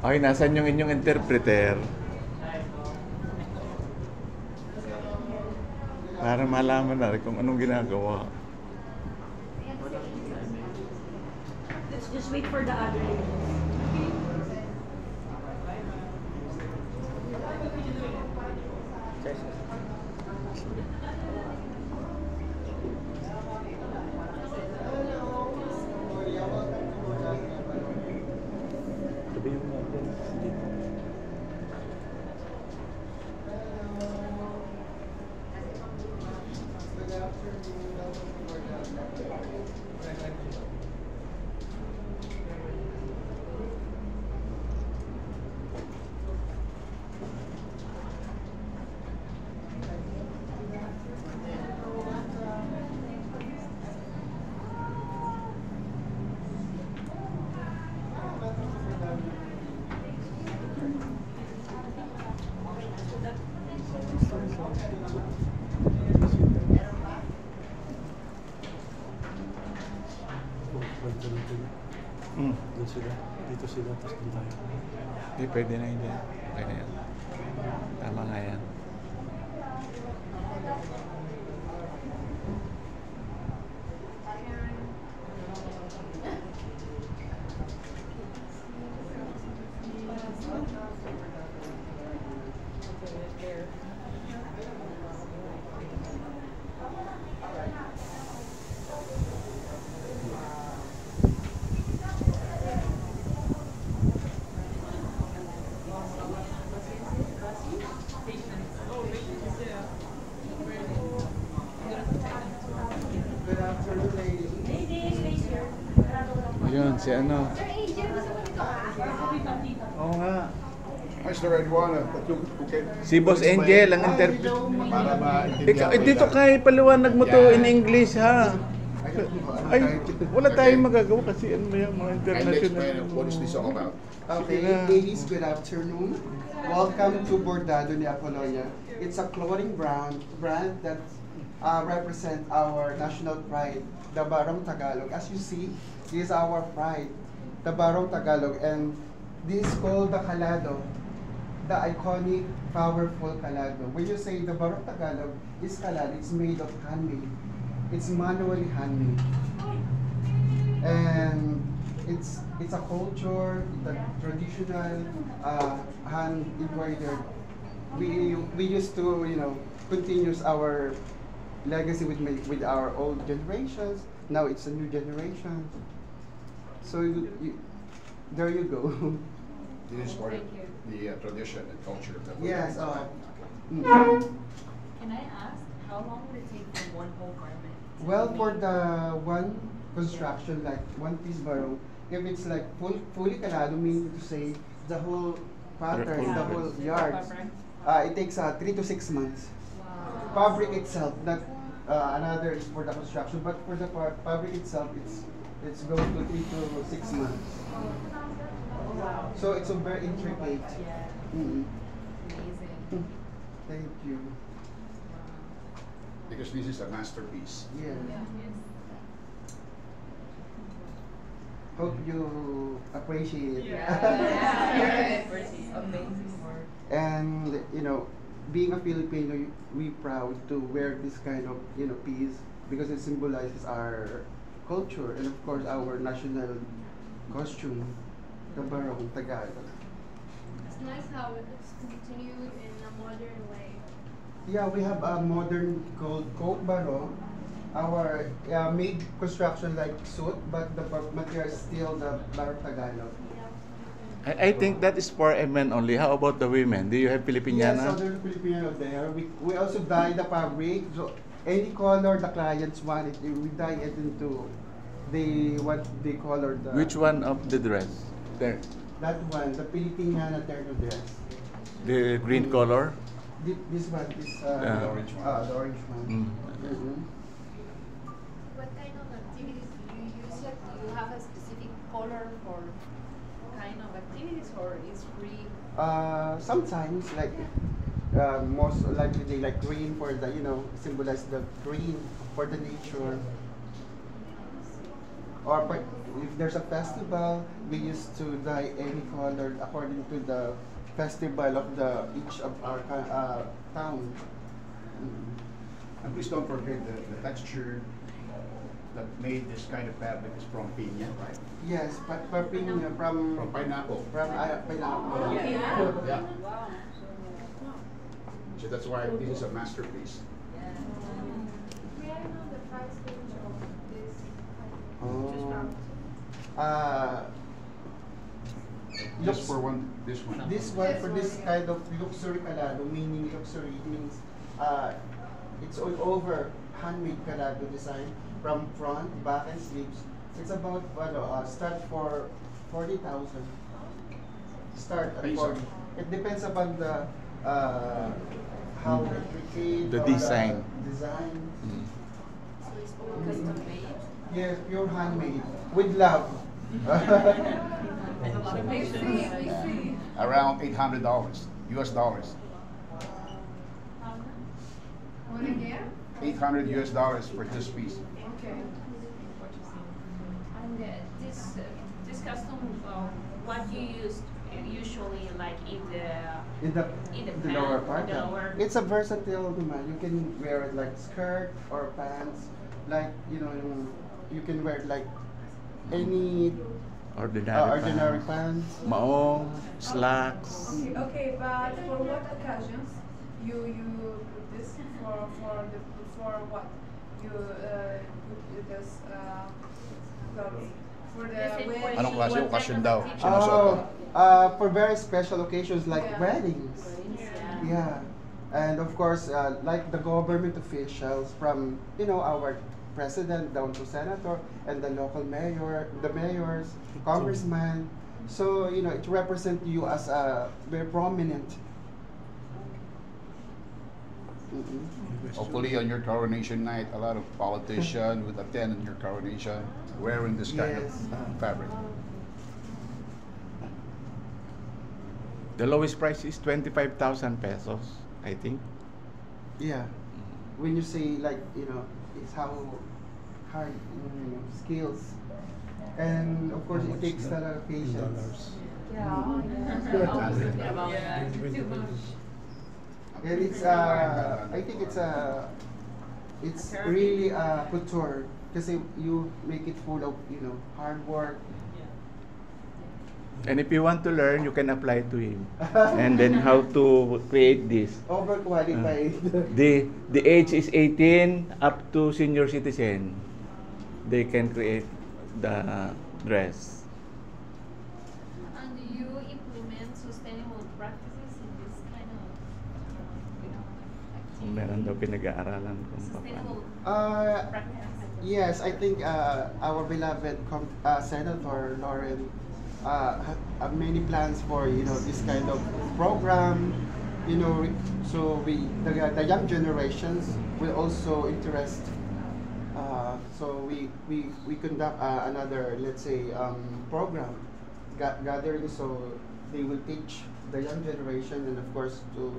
Okay, nasan yung inyong interpreter? Para malaman na rin kung anong ginagawa. Let's just wait for the other lady. Doon sila. Dito sila, tapos doon tayo. Hindi, pwede na hindi. Okay na yan. Tama nga yan. Ayun, si ano. Oo nga. Mr. Edwana, Si Boss Angel, ang interpret. para maintindihan Ikaw, dito kay paliwanag mo to in English, ha? Ay, wala tayong magagawa kasi ano yung mga And international. explain what is this all about. Okay, ladies, good afternoon. Welcome to Bordado ni Apolonia. It's a clothing brand that represent our national pride, the Barong Tagalog. As you see, this is our pride, the Barong Tagalog, and this is called the Calado, the iconic, powerful Calado. When you say the Barong Tagalog, this Calado, it's made of handmade. It's manually handmade. And it's a culture, it's a traditional hand embroidered. We used to continues our legacy with our old generations. Now it's a new generation. So there you go. This is part of the tradition and culture of the Yes. Can I ask, how long would it take for one whole garment? Well, for the one construction, like one piece barong, if it's like fully calado, meaning to say the whole pattern, the whole yards, it takes 3 to 6 months. Wow. Fabric itself, not another is for the construction, but for the fabric itself, it's goes to 3 to 6 months. Wow. So it's a very intricate. Yeah. Amazing. Thank you. Because this is a masterpiece. Yeah. Yeah. Hope you appreciate. Yeah. Amazing work. And being a Filipino, we proud to wear this kind of piece because it symbolizes our culture and of course our national costume, the Barong Tagalog. It's nice how it's continued in a modern way. Yeah, we have a modern called Coke Barong. Our made construction like suit, but the material is still the Barong Tagalog. I think that is for men only. How about the women? Do you have Yes, Filipiniana? other Filipino there. We also dye the fabric. So any color the clients want it, we dye it into what they color the. Which one of the dress? There. That one, the Filipiniana terno dress. The green color? This one is The orange one. The orange one. Mm. Mhm. What kind of activities do you use it? Do you have a specific color for kind of activities, or is free? Sometimes like most likely they like green for the symbolize the green for the nature. Or if there's a festival, we used to dye any color according to the festival of each of our town. And please don't forget the texture that made this kind of fabric is from piña, right? Yes, but from From pineapple. pineapple. Yeah. So that's why this is a masterpiece. May I know the price range of this? Oh. Just for this one. This one for this kind of luxury kalado, meaning luxury means it's all over handmade kalado design from front, back, and sleeves. It's about start for 40,000. Start at Peso. 40. It depends upon the how intricate The or design. Design. Mm. So it's all custom made. Yes, pure handmade with love. I see. Around $800 US dollars. What again? 800 US dollars for this piece. Okay. And this custom, what you use usually like in In the the lower pant, part. in the yeah. lower- It's a versatile naman. You can wear it like skirt or pants. Like, you can wear it like any ordinary pants. Maong, slacks. Okay, but for what occasions you put this for what you put this clothes for the Is it wedding? Anong klase What okasyon kind daw? of Sinusuot? For very special occasions like Yeah. weddings. Yeah. Yeah. And of course, like the government officials from, our president down to senator and the local mayor, the mayors, congressmen. So, it represents you as a very prominent. Mhm. Hopefully on your coronation night, a lot of politicians would attend on your coronation wearing this kind Yes. of fabric. The lowest price is 25,000 pesos, I think. Yeah. When you say like, it's how hard skills. And of course, it takes a lot of patience. $10. And it's I think it's really couture kasi you make it full of hard work. And if you want to learn, you can apply to him. And then how to create this. Overqualified. The age is 18 up to senior citizen. They can create the dress. And do you implement sustainable practices in this kind of, Kung activity? meron daw pinag-aaralan kung paano. Sustainable practices. Yes, I think our beloved Senator Lauren have many plans for this kind of program. So the young generations will also interest. So we conduct another, let's say, program gathering. So they will teach the young generation, and of course to.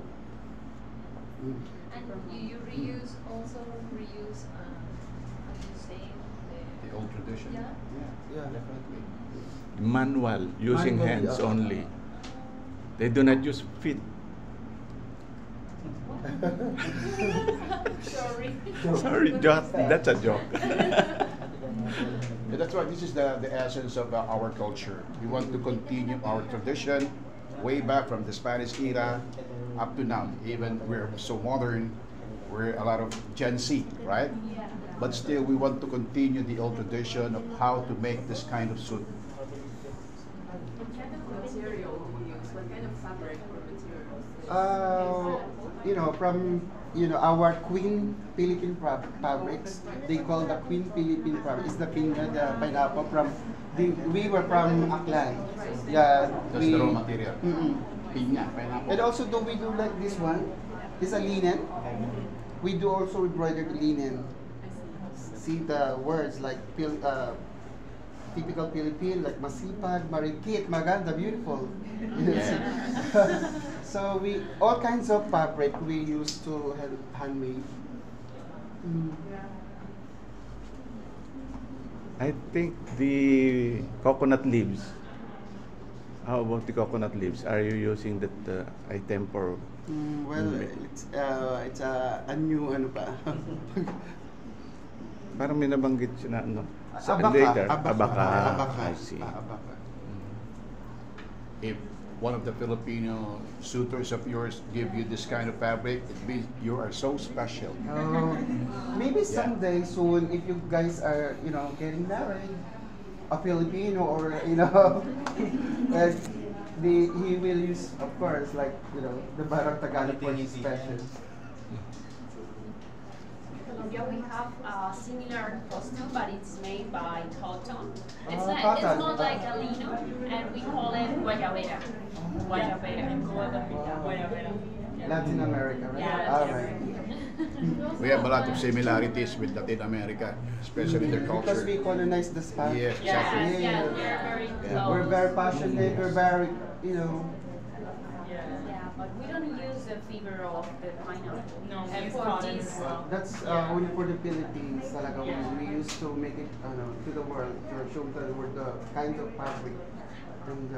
And you reuse, how do you say, The old tradition. yeah? Yeah, definitely. Manual, using Manually, hands only. They do not use feet. Sorry. Sorry, that's a joke. Yeah, that's why this is the essence of our culture. We want to continue our tradition way back from the Spanish era up to now. Even we're so modern, we're a lot of Gen Z, right? Yeah. But still, we want to continue the old tradition of how to make this kind of suit. What kind of material do you use? What kind of fabric or materials? From our Queen Philippine fabrics, they call the Queen Philippine fabric. It's the pineapple from we were from Aklan. Yeah, That's the raw material. Piña, pineapple. And also, we do like this one? It's a linen. We do also embroidered linen. See the words like typical Philippine, like masipag, marikit, maganda, beautiful. So all kinds of fabric we use to handmade. I think the coconut leaves. How about the coconut leaves? Are you using that item for? Well, it's a new ano pa. Parang may nabanggit siya na ano. Abaka. Abaka. I see. Abaka. If one of the Filipino suitors of yours give you this kind of fabric, it means you are so special. Maybe someday soon, if you guys are, getting married, a Filipino or, like, he will use, of course, like, the Barang Tagalog for his special. Yeah, we have a similar costume, but it's made by cotton. It's Cotton. not like a lino, and we call it guayabera. Guayabera. Latin America, right? Yeah, All Latin right. America. We have a lot of similarities with Latin America, especially their Because culture. we colonized the Spanish. Yes, Yeah, exactly. yeah, they're very close. We're very passionate, we're very, Yeah, but we don't use the fiber of the pineapple. No, we and use for cotton this, as well. that's only for the Philippines talaga. We used to make it to the world, to show the world the kind of fabric and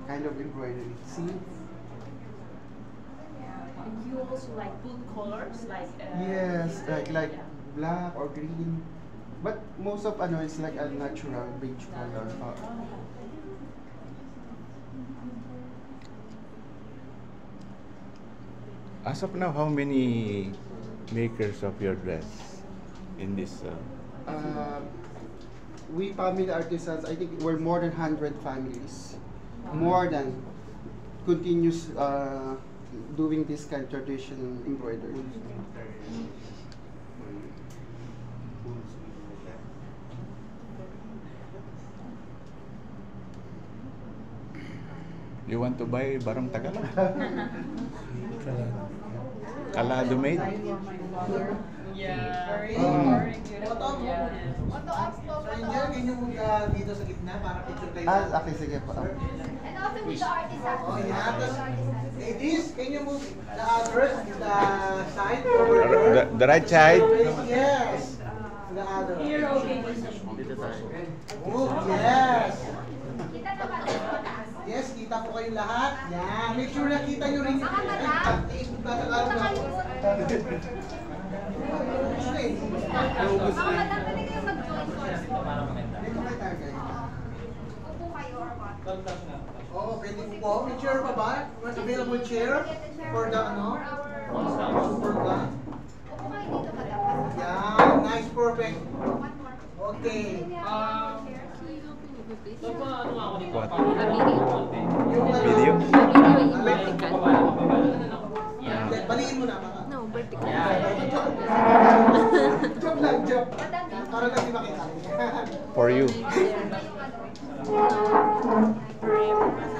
kind of embroidery. See? and you also like put colors like. Yes, like yeah. black or green. But most of is like a natural beige color. As of now, how many makers of your dress in this? We family artisans, I think we're more than 100 families. More than continuous doing this kind of traditional embroidery. You want to buy Barong Tagalog? Kala. Kalado made? Yeah. Very good. Yeah. Stranger, can you move dito sa gitna para picture tayo? Okay, sige po. And also with the artist Oh, yeah. artist. Ladies, can you move the others to the side over there? The right side? Yes. The other. Here, okay. Move, yes. Kita naman ang taas. Yes, kita po kayo lahat. Yan. Make sure na kita nyo rin. Mga madam. Tagalog na ako. Mga madam, pwede kayo mag-join first. Dito kay Tagay. Upo kayo or what? Oo, pwede po po. May chair pa ba? Mas available chair for the super gun. Upo kayo dito, madam. Yan. Nice, perfect. One more. Okay. What? Yung Video? Baliin mo na mga. No, vertical. Joke lang, joke. Para lang di makita. For you. Forever.